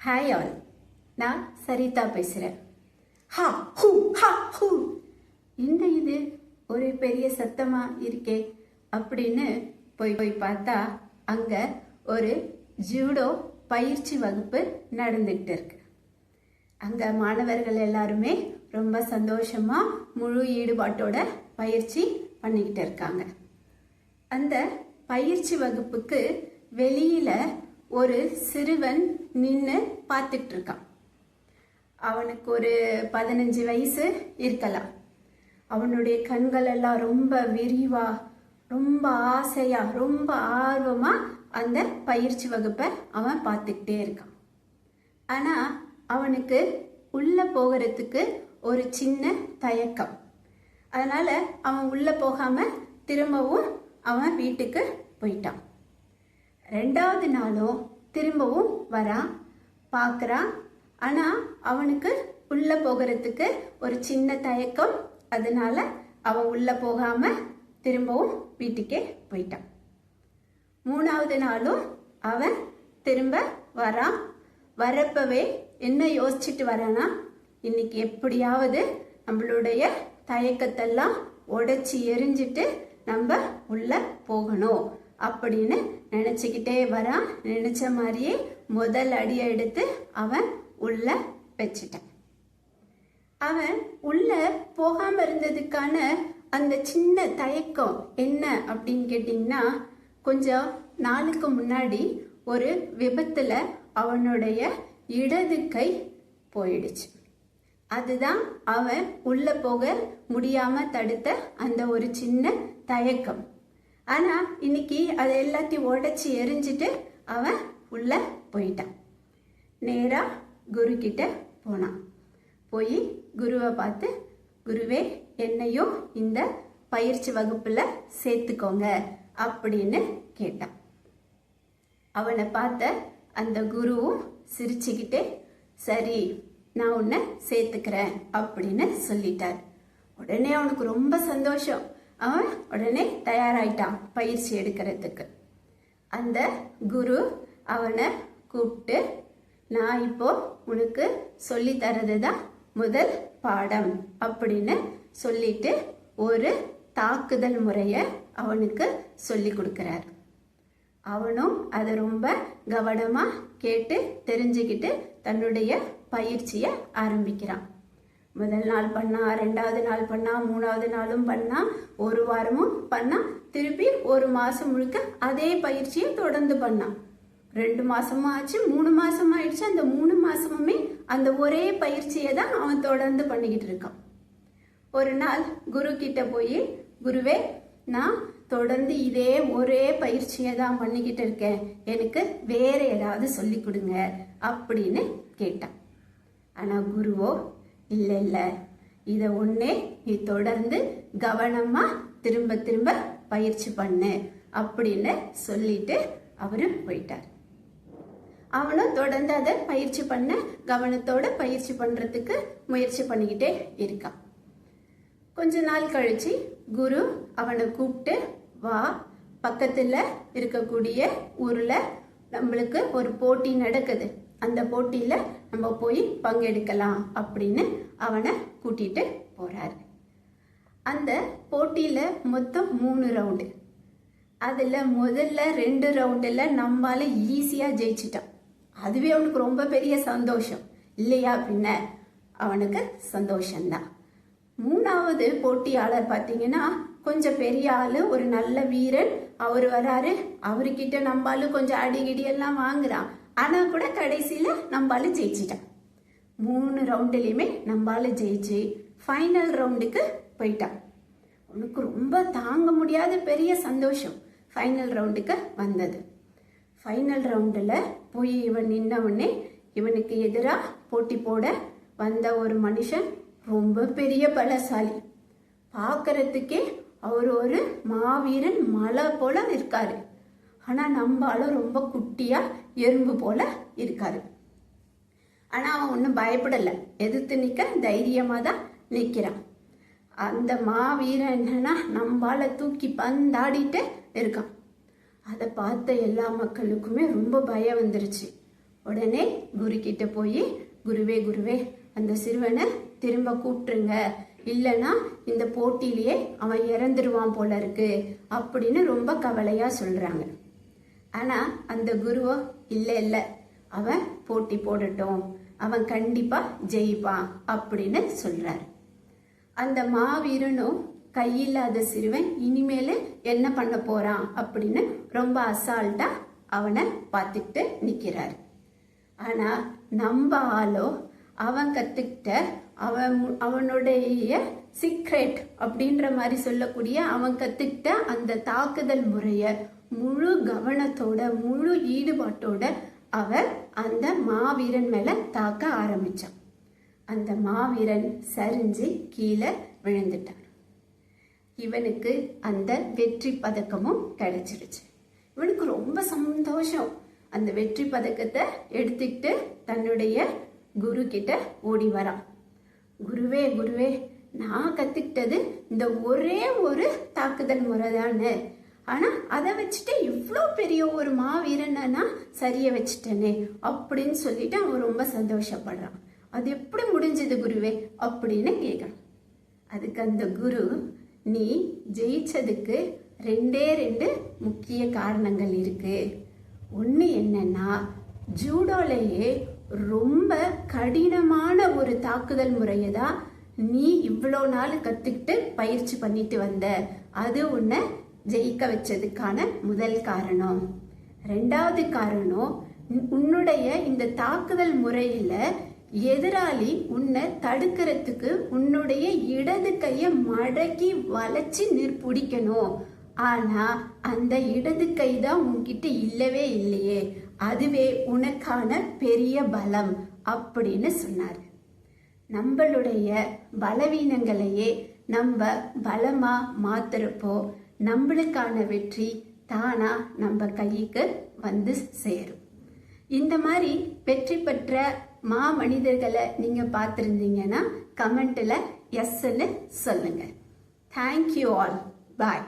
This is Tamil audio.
ஹாய் ஆல், நான் சரிதா பேசுகிறேன். ஹா ஹூ ஹா ஹூ, என்ன இது ஒரு பெரிய சத்தமா இருக்கே அப்படின்னு போய் பார்த்தா அங்க ஒரு ஜூடோ பயிற்சி வகுப்பு நடந்துகிட்டு இருக்கு. அங்க மாணவர்கள் எல்லாருமே ரொம்ப சந்தோஷமா முழு ஈடுபாட்டோட பயிற்சி பண்ணிக்கிட்டு இருக்காங்க. அந்த பயிற்சி வகுப்புக்கு வெளியில ஒரு சிறுவன் நின்று பார்த்துட்டு இருக்கான். அவனுக்கு ஒரு 15 வயசு இருக்கலாம். அவனுடைய கண்கள் எல்லாம் ரொம்ப விரிவா, ரொம்ப ஆசையா, ரொம்ப ஆர்வமா அந்த பயிற்சி வகுப்பை அவன் பார்த்துக்கிட்டே இருக்கான். ஆனா அவனுக்கு உள்ள போகிறதுக்கு ஒரு சின்ன தயக்கம். அதனால அவன் உள்ள போகாம திரும்பவும் அவன் வீட்டுக்கு போயிட்டான். 2வது நாளும் திரும்பவும் வரான், பார்க்குறான். ஆனால் அவனுக்கு உள்ளே போகிறதுக்கு ஒரு சின்ன தயக்கம். அதனால அவன் உள்ளே போகாமல் திரும்பவும் வீட்டுக்கே போயிட்டான். 3வது நாளும் அவன் திரும்ப வரான். வரப்பவே என்ன யோசிச்சுட்டு வரானா, இன்னைக்கு எப்படியாவது நம்மளுடைய தயக்கத்தெல்லாம் உடைச்சி எரிஞ்சிட்டு நம்ம உள்ள போகணும் அப்படின்னு நினச்சிக்கிட்டே வரான். நினச்ச மாதிரியே முதல் அடியை எடுத்து அவன் உள்ள வச்சிட்டான். அவன் உள்ள போகாம இருந்ததுக்கான அந்த சின்ன தயக்கம் என்ன அப்படின்னு கேட்டிங்கன்னா, கொஞ்சம் நாளுக்கு முன்னாடி ஒரு விபத்துல அவனுடைய இடது கை போயிடுச்சு. அதுதான் அவன் உள்ள போக முடியாம தடுத்த அந்த ஒரு சின்ன தயக்கம். ஆனா இன்னைக்கு அதை எல்லாத்தையும் உடைச்சி எரிஞ்சிட்டு அவன் உள்ள போயிட்டான். நேரா குரு கிட்ட போனான். போய் குருவை பார்த்து, குருவே என்னையும் இந்த பயிற்சி வகுப்புல சேர்த்துக்கோங்க அப்படின்னு கேட்டான். அவனை பார்த்த அந்த குருவும் சிரிச்சுக்கிட்டே, சரி நான் உன்னை சேர்த்துக்கிறேன் அப்படின்னு சொல்லிட்டார். உடனே அவனுக்கு ரொம்ப சந்தோஷம். அவன் உடனே தயாராயிட்டான் பயிற்சி எடுக்கிறதுக்கு. அந்த குரு அவனை கூப்பிட்டு, நான் இப்போ உனக்கு சொல்லி தரது தான் முதல் பாடம் அப்படின்னு சொல்லிட்டு ஒரு தாக்குதல் முறையை அவனுக்கு சொல்லி கொடுக்கிறார். அவனும் அதை ரொம்ப கவனமா கேட்டு தெரிஞ்சுக்கிட்டு தன்னுடைய பயிற்சியை ஆரம்பிக்கிறான். முதல் நாள் பண்ணா, 2வது நாள் பண்ணா, 3வது நாளும் பண்ணா, ஒரு வாரமும் பண்ணா, திருப்பி ஒரு மாசம் முழுக்க அதே பயிற்சியை தொடர்ந்து பண்ணான். 2 மாசமும் ஆச்சு, 3 மாசம் ஆயிடுச்சு. அந்த 3 மாசமுமே அந்த ஒரே பயிற்சியை தான் அவன் தொடர்ந்து பண்ணிக்கிட்டு இருக்கான். ஒரு நாள் குரு கிட்ட போய், குருவே நான் தொடர்ந்து இதே ஒரே பயிற்சியை தான் பண்ணிக்கிட்டு இருக்கேன், எனக்கு வேற ஏதாவது சொல்லி கொடுங்க அப்படின்னு கேட்டான். ஆனா குருவோ, இல்லை இல்லை, இதை ஒன்னே நீ தொடர்ந்து கவனமா திரும்ப திரும்ப பயிற்சி பண்ணு அப்படின்னு சொல்லிட்டு அவரு போயிட்டார். அவனும் தொடர்ந்து அதை பயிற்சி பண்ண, கவனத்தோட பயிற்சி பண்றதுக்கு முயற்சி பண்ணிக்கிட்டே இருக்கான். கொஞ்ச நாள் கழிச்சு குரு அவனை கூப்பிட்டு, வா, பக்கத்துல இருக்கக்கூடிய ஊர்ல நம்மளுக்கு ஒரு போட்டி நடக்குது, அந்த போட்டியில நம்ம போய் பங்கெடுக்கலாம் அப்படின்னு அவனை கூட்டிட்டு போறாரு. அந்த போட்டியில மொத்தம் 3 ரவுண்டு. அதுல முதல்ல 2 ரவுண்டுல நம்மால ஈஸியா ஜெயிச்சிட்டான். அதுவே அவனுக்கு ரொம்ப பெரிய சந்தோஷம் இல்லையா? பின்ன அவனுக்கு சந்தோஷம்தான். 3வது போட்டியாளர் பார்த்தீங்கன்னா கொஞ்சம் பெரிய ஆளு, ஒரு நல்ல வீரன். அவர் வராரு. அவர்கிட்ட நம்மாலு கொஞ்சம் அடிகிடி எல்லாம் வாங்குறான். ஆனா கூட கடைசியில நம்மால ஜெயிச்சிட்டான். 3 ரவுண்டுலயுமே நம்மால ஜெயிச்சு ஃபைனல் ரவுண்டுக்கு போயிட்டான். உனக்கு ரொம்ப தாங்க முடியாத பெரிய சந்தோஷம் ஃபைனல் ரவுண்டுக்கு வந்தது. ஃபைனல் ரவுண்டில் போய் இவன் நின்ன உடனே இவனுக்கு எதிராக போட்டி போட வந்த ஒரு மனுஷன் ரொம்ப பெரிய பலசாலி. பார்க்கறதுக்கே அவர் ஒரு மாவீரன் மலை போல இருக்காரு. ஆனா நம்மளால ரொம்ப குட்டியா எறும்பு போல இருக்காரு. ஆனா அவன் ஒன்றும் பயப்படலை, எதிர்த்து நிற்க தைரியமா தான் நிற்கிறான். அந்த மாவீரன் என்னன்னா நம்மளால தூக்கி பந்தாடிட்டு இருக்கான். அதை பார்த்த எல்லா மக்களுக்குமே ரொம்ப பயம் வந்துருச்சு. உடனே குரு கிட்ட போய், குருவே குருவே, அந்த சிறுவனை திரும்ப கூப்பிட்டுருங்க, இல்லைன்னா இந்த போட்டியிலேயே அவன் இறந்துருவான் போல இருக்கு அப்படின்னு ரொம்ப கவலையா சொல்றாங்க. ஆனா அந்த குருவோ, இல்லை இல்லை, அவன் போட்டி போடட்டும், அவன் கண்டிப்பா ஜெயிப்பான் அப்படின்னு சொல்றாரு. அந்த மாவீரனும் கையில்லாத சிறுவன் இனிமேல் என்ன பண்ண போறான் அப்படின்னு ரொம்ப அசால்ட்டா அவனை பார்த்துக்கிட்டு நிக்கிறாரு. ஆனா நம்ம ஆளோ அவன் கத்துக்கிட்ட அவனுடைய சீக்ரெட் அப்படின்ற மாதிரி சொல்லக்கூடிய அவன் கத்துக்கிட்ட அந்த தாக்குதல் முறைய முழு கவனத்தோட முழு ஈடுபாட்டோட அவன் அந்த மாவீரன் மேல தாக்க ஆரம்பிச்சான். அந்த மாவீரன் சரிஞ்சு கீழே விழுந்துட்டான். இவனுக்கு அந்த வெற்றி பதக்கமும் கிடைச்சிருச்சு. இவனுக்கு ரொம்ப சந்தோஷம். அந்த வெற்றி பதக்கத்தை எடுத்துக்கிட்டு தன்னுடைய குரு கிட்ட ஓடி வரான். குருவே குருவே, நான் கத்துக்கிட்டது இந்த ஒரே ஒரு தாக்குதல் முறை தானே, ஆனா அதை வச்சுட்டு இவ்வளோ பெரிய ஒரு மாவீரனை நான் சரிய வச்சுட்டேனே அப்படின்னு சொல்லிட்டு அவன் ரொம்ப சந்தோஷப்படுறான். அது எப்படி முடிஞ்சது குருவே அப்படின்னு கேட்கறான். அதுக்கு அந்த குரு, நீ ஜெயிச்சதுக்கு ரெண்டு முக்கிய காரணங்கள் இருக்கு. ஒன்று என்னன்னா, ஜூடோலேயே ரொம்ப கடினமான ஒரு தாக்குதல் முறையை தான் நீ இவ்வளோ நாள் கற்றுக்கிட்டு பயிற்சி பண்ணிட்டு வந்த. அது உன்னை ஜெயிக்க வச்சதுக்கான முதல் காரணம். ரெண்டாவது காரணம், உன்னுடைய இந்த தாக்குதல் முறையில் எதிராளி உன்னை தடுக்கிறதுக்கு உன்னுடைய இடது கையை மடக்கி வளைச்சி பிடிக்கணும். ஆனா அந்த இடது கை தான் உன்கிட்ட இல்லவே இல்லையே, அதுவே உனக்கான பெரிய பலம் அப்படின்னு சொன்னார். நம்மளுடைய பலவீனங்களையே நம்ம பலமா மாத்துறப்போ நம்மளுக்கான வெற்றி தானா நம்ம கைக்கு வந்து சேரும். இந்த மாதிரி வெற்றி பெற்ற மனிதர்களை நீங்க பார்த்துருந்தீங்கன்னா கமெண்ட்ல எஸ்ன்னு சொல்லுங்க. Thank you all. பாய்.